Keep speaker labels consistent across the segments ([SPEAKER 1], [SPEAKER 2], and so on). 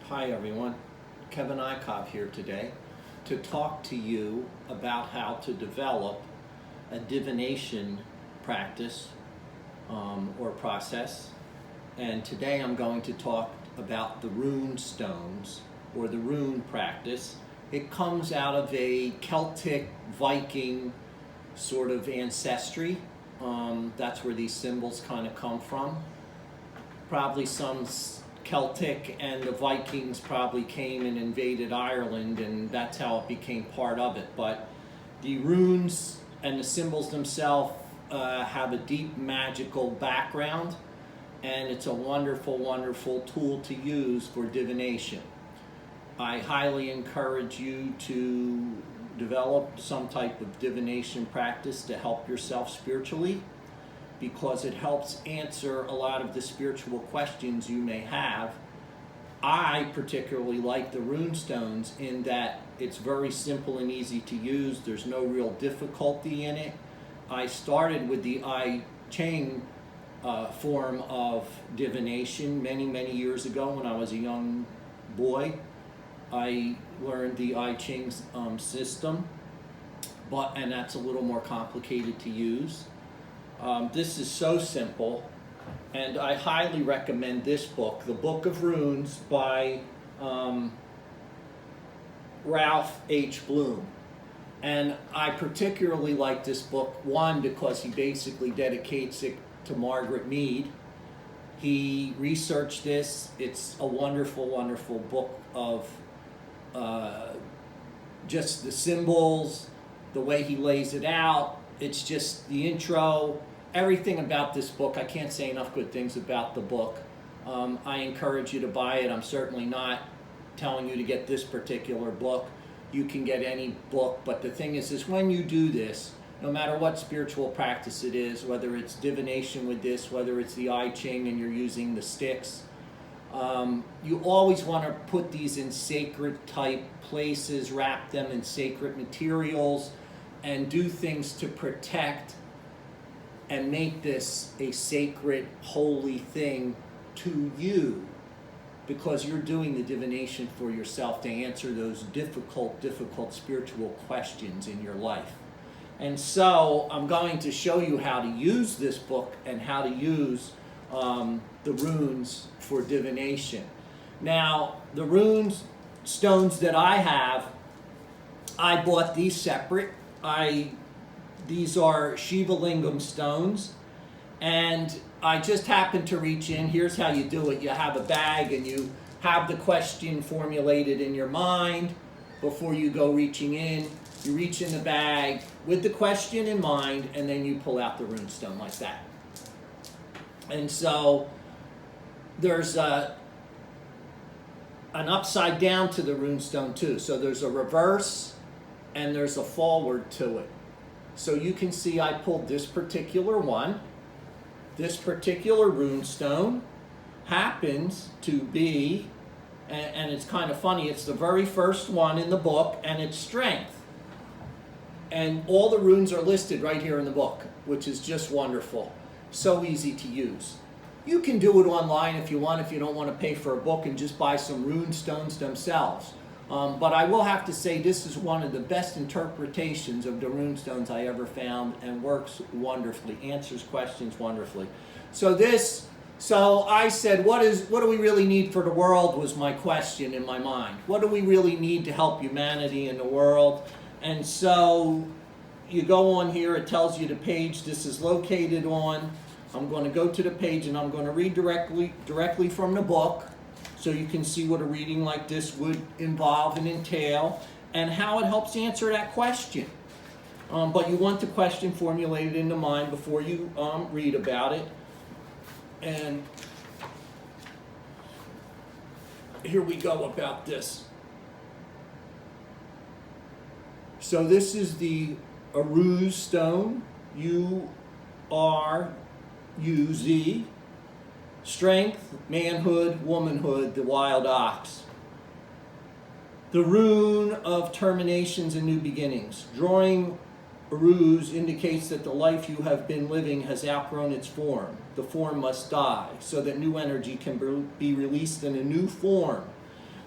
[SPEAKER 1] Hi everyone, Kevin Ikov here today to talk to you about how to develop a divination practice or process. And today I'm going to talk about the rune stones or the rune practice. It comes out of a Celtic Viking sort of ancestry. That's where these symbols kind of come from. Probably some Celtic and the Vikings probably came and invaded Ireland, and that's how it became part of it. But the runes and the symbols themselves have a deep magical background, and it's a wonderful, wonderful tool to use for divination. I highly encourage you to develop some type of divination practice to help yourself spiritually, because it helps answer a lot of the spiritual questions you may have. I particularly like the rune stones in that it's very simple and easy to use. There's no real difficulty in it. I started with the I Ching form of divination many years ago when I was a young boy. I learned the I Ching system, and that's a little more complicated to use. This is so simple, and I highly recommend this book, The Book of Runes by Ralph H. Bloom. And I particularly like this book, one, because he basically dedicates it to Margaret Mead. He researched this. It's a wonderful, wonderful book of just the symbols, the way he lays it out. It's just the intro, everything about this book. I can't say enough good things about the book. I encourage you to buy it. I'm certainly not telling you to get this particular book. You can get any book, but the thing is when you do this, no matter what spiritual practice it is, whether it's divination with this, whether it's the I Ching and you're using the sticks, you always want to put these in sacred type places, wrap them in sacred materials, and do things to protect and make this a sacred, holy thing to you, because you're doing the divination for yourself to answer those difficult spiritual questions in your life. And so I'm going to show you how to use this book and how to use the runes for divination. Now, the runes stones that I have, I bought these separate. These are Shiva Lingam stones, and I just happened to reach in. Here's how you do it. You have a bag and you have the question formulated in your mind before you go reaching in. You reach in the bag with the question in mind, and then you pull out the rune stone like that. And so there's an upside down to the rune stone too. So there's a reverse and there's a forward to it. So you can see I pulled this particular one. This particular rune stone happens to be, and it's kind of funny, it's the very first one in the book, and it's strength. And all the runes are listed right here in the book, which is just wonderful. So easy to use. You can do it online if you want, if you don't want to pay for a book, and just buy some rune stones themselves. But I will have to say this is one of the best interpretations of the rune stones I ever found, and works wonderfully, answers questions wonderfully. So I said, what do we really need for the world, was my question in my mind. What do we really need to help humanity in the world? And so you go on here, it tells you the page this is located on. I'm going to go to the page and I'm going to read directly from the book, so you can see what a reading like this would involve and entail, and how it helps answer that question. But you want the question formulated in the mind before you read about it. And here we go about this. So this is the Rune Stone, U-R-U-Z. Strength, manhood, womanhood, the wild ox. The rune of terminations and new beginnings. Drawing ruse indicates that the life you have been living has outgrown its form. The form must die so that new energy can be released in a new form.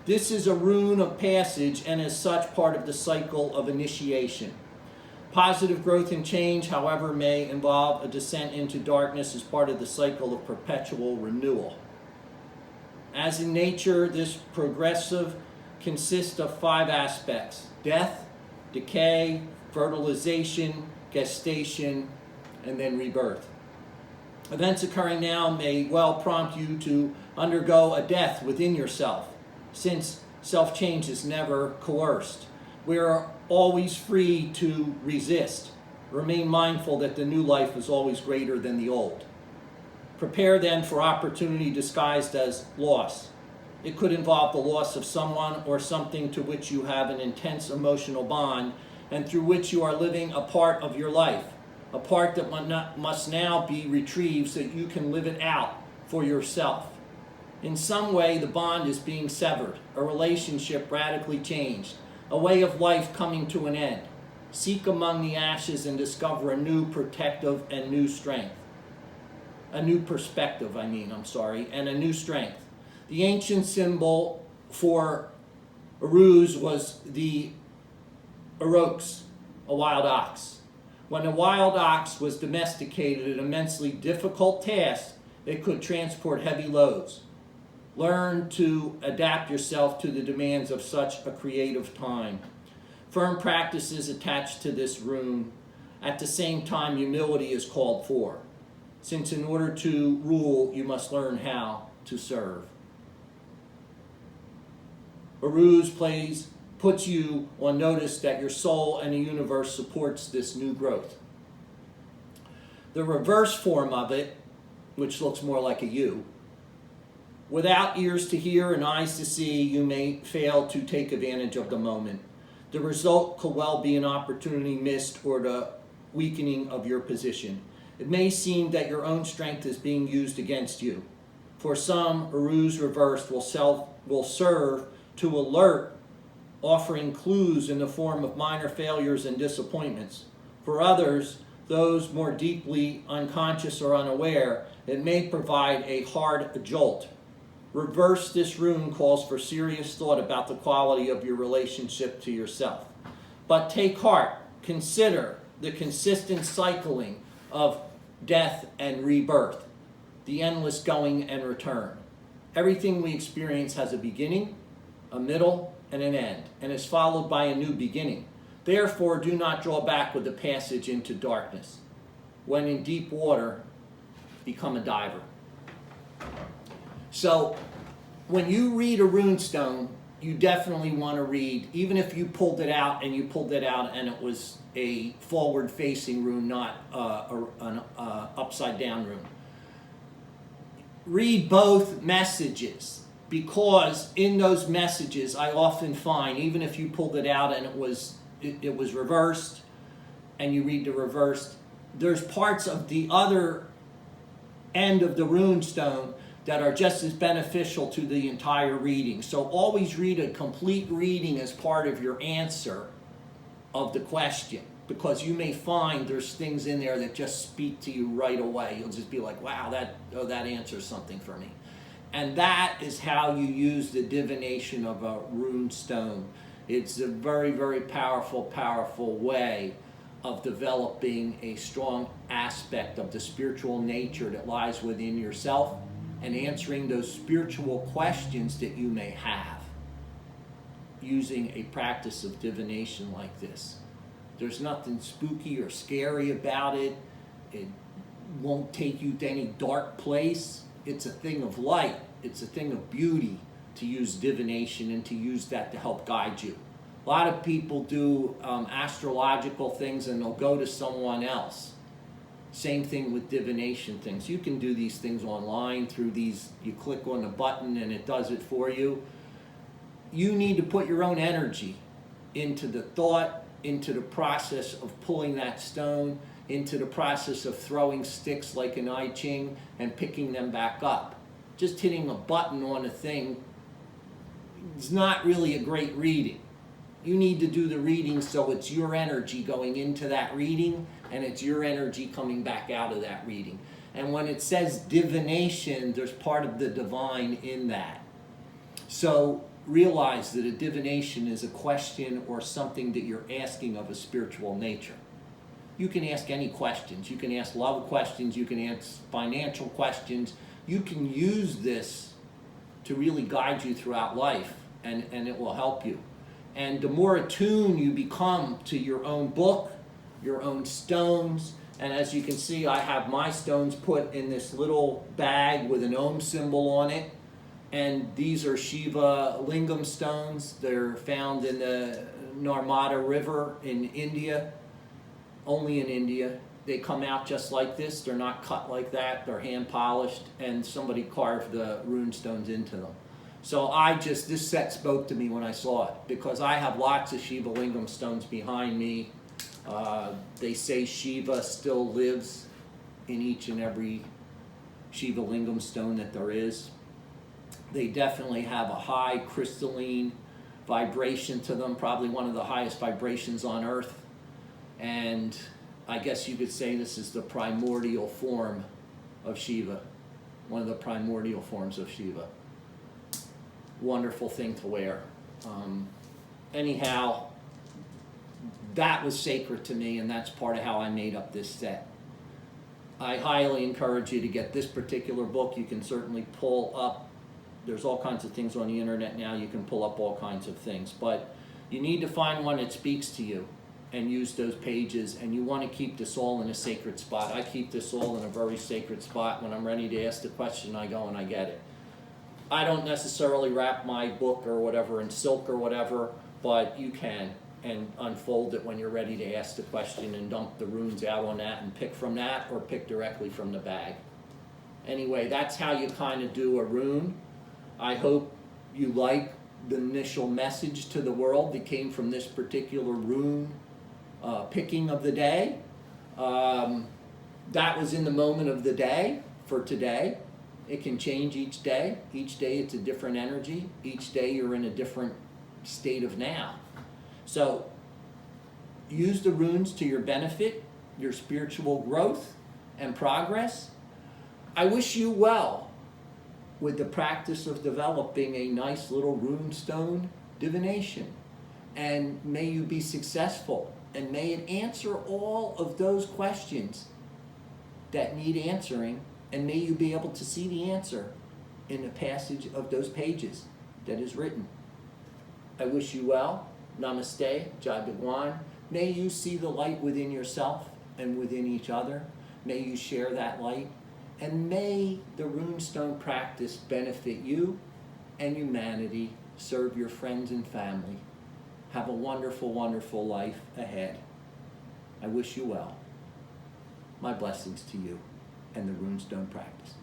[SPEAKER 1] This is a rune of passage and as such part of the cycle of initiation. Positive growth and change, however, may involve a descent into darkness as part of the cycle of perpetual renewal. As in nature, this progressive consists of 5 aspects: death, decay, fertilization, gestation, and then rebirth. Events occurring now may well prompt you to undergo a death within yourself, since self-change is never coerced. We are always free to resist. Remain mindful that the new life is always greater than the old. Prepare then for opportunity disguised as loss. It could involve the loss of someone or something to which you have an intense emotional bond and through which you are living a part of your life, a part that must now be retrieved so that you can live it out for yourself. In some way, the bond is being severed, a relationship radically changed, a way of life coming to an end. Seek among the ashes and discover a new protective and new strength. A new perspective, and a new strength. The ancient symbol for Uruz was the urox, a wild ox. When a wild ox was domesticated, an immensely difficult task, it could transport heavy loads. Learn to adapt yourself to the demands of such a creative time. Firm practices attached to this rune. At the same time, humility is called for, since in order to rule, you must learn how to serve. Uruz puts you on notice that your soul and the universe supports this new growth. The reverse form of it, which looks more like a U, without ears to hear and eyes to see, you may fail to take advantage of the moment. The result could well be an opportunity missed or the weakening of your position. It may seem that your own strength is being used against you. For some, Uruz reversed will serve to alert, offering clues in the form of minor failures and disappointments. For others, those more deeply unconscious or unaware, it may provide a hard jolt. Reverse this rune calls for serious thought about the quality of your relationship to yourself. But take heart, consider the consistent cycling of death and rebirth, the endless going and return. Everything we experience has a beginning, a middle, and an end, and is followed by a new beginning. Therefore, do not draw back with the passage into darkness. When in deep water, become a diver. So, when you read a rune stone, you definitely want to read, even if you pulled it out and it was a forward-facing rune, not an upside-down rune. Read both messages, because in those messages, I often find, even if you pulled it out and it was reversed, and you read the reversed, there's parts of the other end of the rune stone that are just as beneficial to the entire reading. So always read a complete reading as part of your answer of the question, because you may find there's things in there that just speak to you right away. You'll just be like, wow, that answers something for me. And that is how you use the divination of a rune stone. It's a very, very powerful, powerful way of developing a strong aspect of the spiritual nature that lies within yourself and answering those spiritual questions that you may have using a practice of divination like this. There's nothing spooky or scary about it. It won't take you to any dark place. It's a thing of light. It's a thing of beauty to use divination and to use that to help guide you. A lot of people do astrological things and they'll go to someone else. Same thing with divination things. You can do these things online through these, you click on a button and it does it for you. You need to put your own energy into the thought, into the process of pulling that stone, into the process of throwing sticks like an I Ching and picking them back up. Just hitting a button on a thing is not really a great reading. You need to do the reading so it's your energy going into that reading and it's your energy coming back out of that reading. And when it says divination, there's part of the divine in that. So realize that a divination is a question or something that you're asking of a spiritual nature. You can ask any questions. You can ask love questions. You can ask financial questions. You can use this to really guide you throughout life, and it will help you. And the more attuned you become to your own book, your own stones, and as you can see, I have my stones put in this little bag with an Om symbol on it. And these are Shiva Lingam stones. They're found in the Narmada River in India, only in India. They come out just like this. They're not cut like that. They're hand polished, and somebody carved the rune stones into them. So this set spoke to me when I saw it, because I have lots of Shiva Lingam stones behind me. They say Shiva still lives in each and every Shiva Lingam stone that there is. They definitely have a high crystalline vibration to them, probably one of the highest vibrations on earth. And I guess you could say this is the primordial form of Shiva, one of the primordial forms of Shiva. Wonderful thing to wear. Anyhow, that was sacred to me, and that's part of how I made up this set. I highly encourage you to get this particular book. You can certainly pull up, there's all kinds of things on the internet now, you can pull up all kinds of things, but you need to find one that speaks to you and use those pages, and you want to keep this all in a sacred spot. I keep this all in a very sacred spot. When I'm ready to ask the question, I go and I get it. I don't necessarily wrap my book or whatever in silk or whatever, but you can, and unfold it when you're ready to ask the question and dump the runes out on that and pick from that or pick directly from the bag. Anyway, that's how you kind of do a rune. I hope you like the initial message to the world that came from this particular rune picking of the day. That was in the moment of the day for today. It can change each day. Each day it's a different energy. Each day you're in a different state of now. So use the runes to your benefit, your spiritual growth and progress. I wish you well with the practice of developing a nice little rune stone divination. And may you be successful, and may it answer all of those questions that need answering, and may you be able to see the answer in the passage of those pages that is written. I wish you well. Namaste, Jai Bhagwan. May you see the light within yourself and within each other. May you share that light. And may the Rune Stone practice benefit you and humanity. Serve your friends and family. Have a wonderful, wonderful life ahead. I wish you well. My blessings to you and the Rune Stone practice.